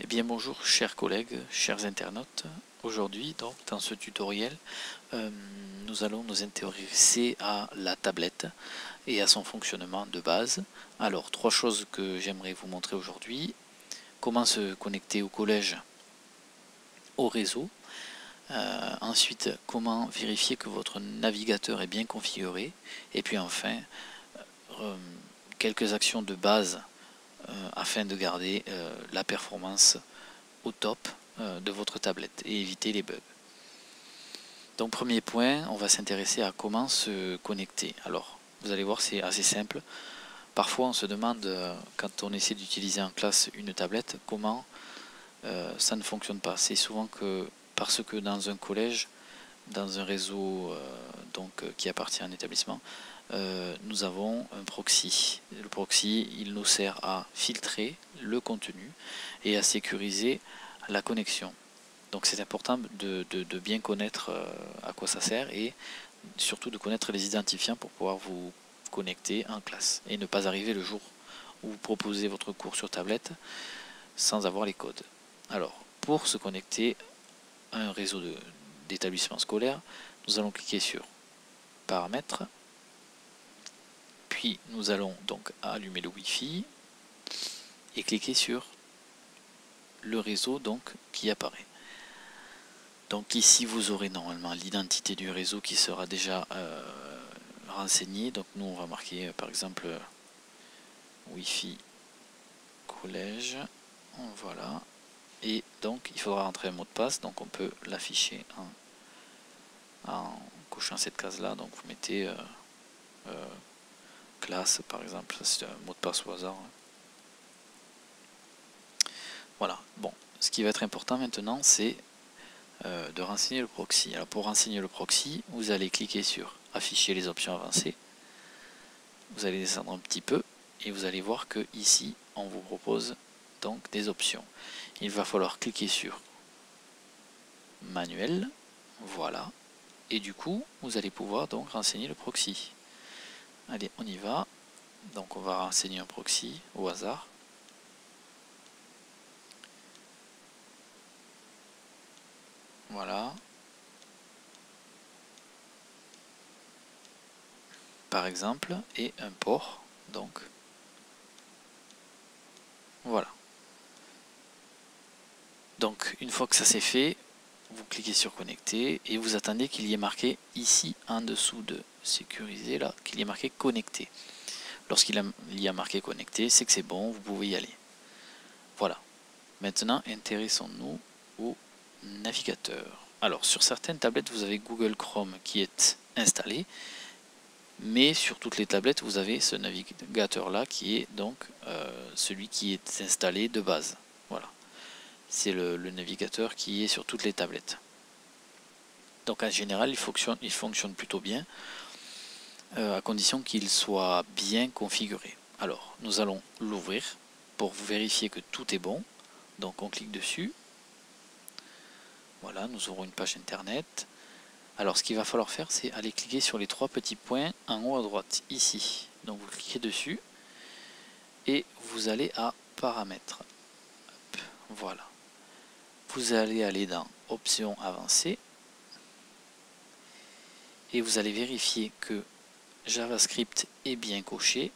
Eh bien bonjour chers collègues, chers internautes. Aujourd'hui donc dans ce tutoriel nous allons nous intéresser à la tablette et à son fonctionnement de base. Alors trois choses que j'aimerais vous montrer aujourd'hui: comment se connecter au collège au réseau, ensuite comment vérifier que votre navigateur est bien configuré, et puis enfin quelques actions de base afin de garder la performance au top de votre tablette et éviter les bugs. Donc premier point, on va s'intéresser à comment se connecter. Alors vous allez voir, c'est assez simple. Parfois on se demande quand on essaie d'utiliser en classe une tablette comment ça ne fonctionne pas. C'est souvent parce que dans un collège, dans un réseau qui appartient à un établissement, nous avons un proxy. Le proxy, il nous sert à filtrer le contenu et à sécuriser la connexion. Donc c'est important de bien connaître à quoi ça sert et surtout de connaître les identifiants pour pouvoir vous connecter en classe et ne pas arriver le jour où vous proposez votre cours sur tablette sans avoir les codes. Alors pour se connecter à un réseau d'établissements scolaires, nous allons cliquer sur paramètres, puis nous allons donc allumer le Wi-Fi et cliquer sur le réseau donc qui apparaît. Donc ici vous aurez normalement l'identité du réseau qui sera déjà renseignée. Donc nous on va marquer par exemple Wi-Fi collège, voilà, et donc il faudra rentrer un mot de passe, donc on peut l'afficher en cochant cette case là. Donc vous mettez classe par exemple, ça c'est un mot de passe au hasard. Voilà, bon, ce qui va être important maintenant c'est de renseigner le proxy. Alors pour renseigner le proxy, vous allez cliquer sur afficher les options avancées, vous allez descendre un petit peu et vous allez voir que ici on vous propose donc des options. Il va falloir cliquer sur manuel, voilà, et du coup vous allez pouvoir donc renseigner le proxy. Allez, on y va. Donc on va renseigner un proxy au hasard. Voilà. Par exemple, et un port, donc voilà. Donc une fois que ça c'est fait, vous cliquez sur connecter et vous attendez qu'il y ait marqué ici en dessous de sécuriser là, qu'il y ait marqué connecté. Lorsqu'il y a marqué connecté, c'est que c'est bon, vous pouvez y aller. Voilà. Maintenant, intéressons-nous au navigateur. Alors, sur certaines tablettes, vous avez Google Chrome qui est installé, mais sur toutes les tablettes, vous avez ce navigateur-là qui est donc celui qui est installé de base. Voilà. C'est le navigateur qui est sur toutes les tablettes. Donc en général, il fonctionne plutôt bien, à condition qu'il soit bien configuré. Alors, nous allons l'ouvrir pour vérifier que tout est bon. Donc on clique dessus. Voilà, nous aurons une page internet. Alors ce qu'il va falloir faire, c'est aller cliquer sur les trois petits points en haut à droite, ici. Donc vous cliquez dessus et vous allez à paramètres. Hop, voilà. Vous allez aller dans options avancées et vous allez vérifier que JavaScript est bien coché.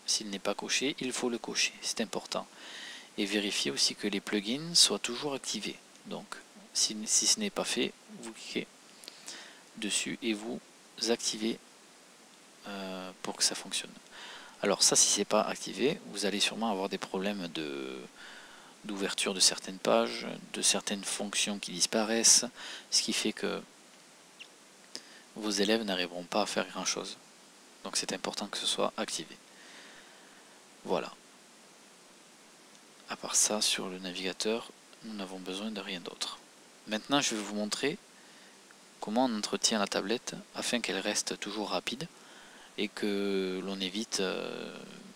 S'il n'est pas coché, il faut le cocher, c'est important. Et vérifier aussi que les plugins soient toujours activés. Donc si ce n'est pas fait, vous cliquez dessus et vous activez pour que ça fonctionne. Alors ça, si c'est pas activé, vous allez sûrement avoir des problèmes d'ouverture de certaines pages, de certaines fonctions qui disparaissent, ce qui fait que vos élèves n'arriveront pas à faire grand chose. Donc c'est important que ce soit activé. Voilà. À part ça, sur le navigateur, nous n'avons besoin de rien d'autre. Maintenant, je vais vous montrer comment on entretient la tablette afin qu'elle reste toujours rapide et que l'on évite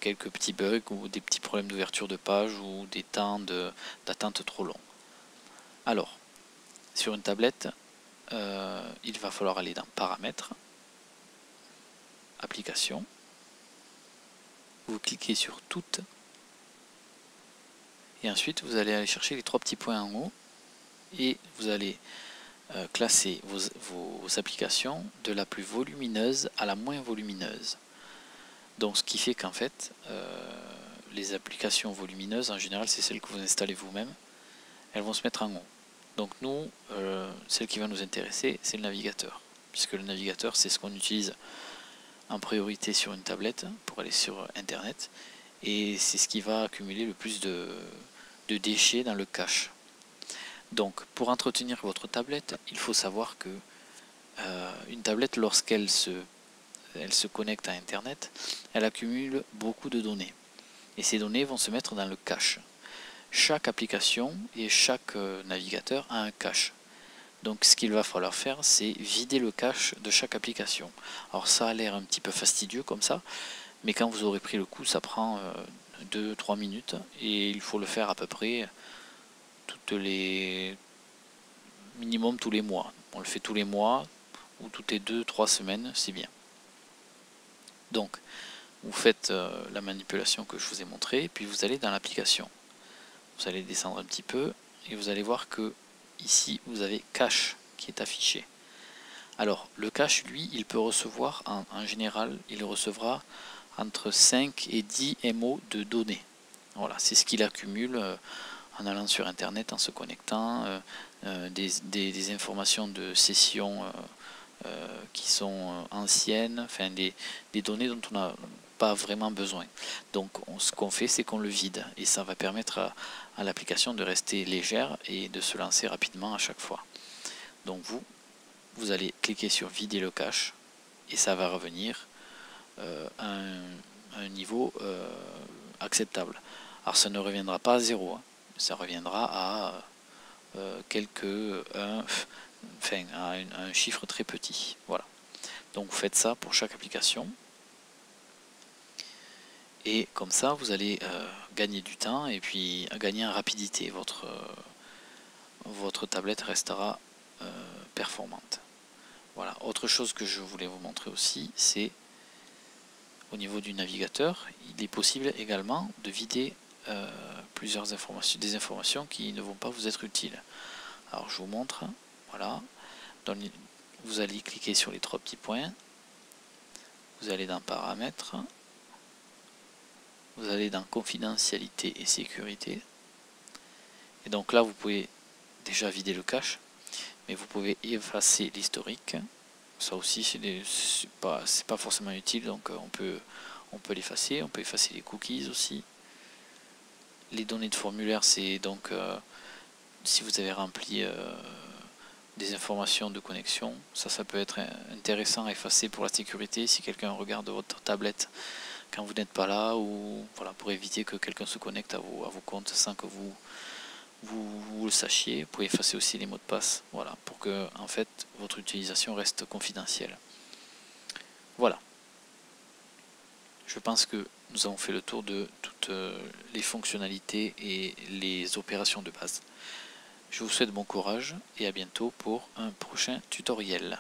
quelques petits bugs ou des petits problèmes d'ouverture de page ou des temps d'attente trop longs. Alors, sur une tablette, il va falloir aller dans paramètres, applications, vous cliquez sur toutes Et ensuite vous allez aller chercher les 3 petits points en haut et vous allez classer vos applications de la plus volumineuse à la moins volumineuse. Donc ce qui fait qu'en fait les applications volumineuses en général c'est celles que vous installez vous-même, elles vont se mettre en haut. Donc nous, celle qui va nous intéresser c'est le navigateur, puisque le navigateur c'est ce qu'on utilise en priorité sur une tablette pour aller sur internet, et c'est ce qui va accumuler le plus de déchets dans le cache. Donc pour entretenir votre tablette, il faut savoir que une tablette, lorsqu'elle se connecte à internet, elle accumule beaucoup de données, et ces données vont se mettre dans le cache. Chaque application et chaque navigateur a un cache. Donc ce qu'il va falloir faire, c'est vider le cache de chaque application. Alors ça a l'air un petit peu fastidieux comme ça, mais quand vous aurez pris le coup, ça prend 2-3 minutes, et il faut le faire à peu près minimum tous les mois. On le fait tous les mois, ou toutes les 2-3 semaines, c'est bien. Donc vous faites la manipulation que je vous ai montré, puis vous allez dans l'application. Vous allez descendre un petit peu, et vous allez voir que ici vous avez cache qui est affiché. Alors le cache, lui, il peut recevoir en général, il recevra entre 5 et 10 MO de données. Voilà, c'est ce qu'il accumule en allant sur internet, en se connectant, des informations de sessions qui sont anciennes, enfin des données dont on n'a pas vraiment besoin. Donc ce qu'on fait, c'est qu'on le vide, et ça va permettre à l'application de rester légère et de se lancer rapidement à chaque fois. Donc vous allez cliquer sur vider le cache, et ça va revenir à un niveau acceptable. Alors ça ne reviendra pas à 0, hein. Ça reviendra à un chiffre très petit. Voilà. Donc vous faites ça pour chaque application, et comme ça vous allez gagner du temps, et puis gagner en rapidité. Votre tablette restera performante. Voilà. Autre chose que je voulais vous montrer aussi, c'est au niveau du navigateur, il est possible également de vider des informations qui ne vont pas vous être utiles. Alors je vous montre. Voilà. Vous allez cliquer sur les 3 petits points, vous allez dans paramètres, vous allez dans confidentialité et sécurité, et donc là vous pouvez déjà vider le cache, mais vous pouvez effacer l'historique. Ça aussi c'est pas forcément utile, donc on peut l'effacer. On peut effacer les cookies aussi. Les données de formulaire, c'est donc si vous avez rempli des informations de connexion, ça peut être intéressant à effacer pour la sécurité, si quelqu'un regarde votre tablette quand vous n'êtes pas là, ou voilà, pour éviter que quelqu'un se connecte à vos comptes sans que vous le sachiez. Vous pouvez effacer aussi les mots de passe, voilà, pour que en fait votre utilisation reste confidentielle. Voilà. Je pense que nous avons fait le tour de toutes les fonctionnalités et les opérations de base. Je vous souhaite bon courage et à bientôt pour un prochain tutoriel.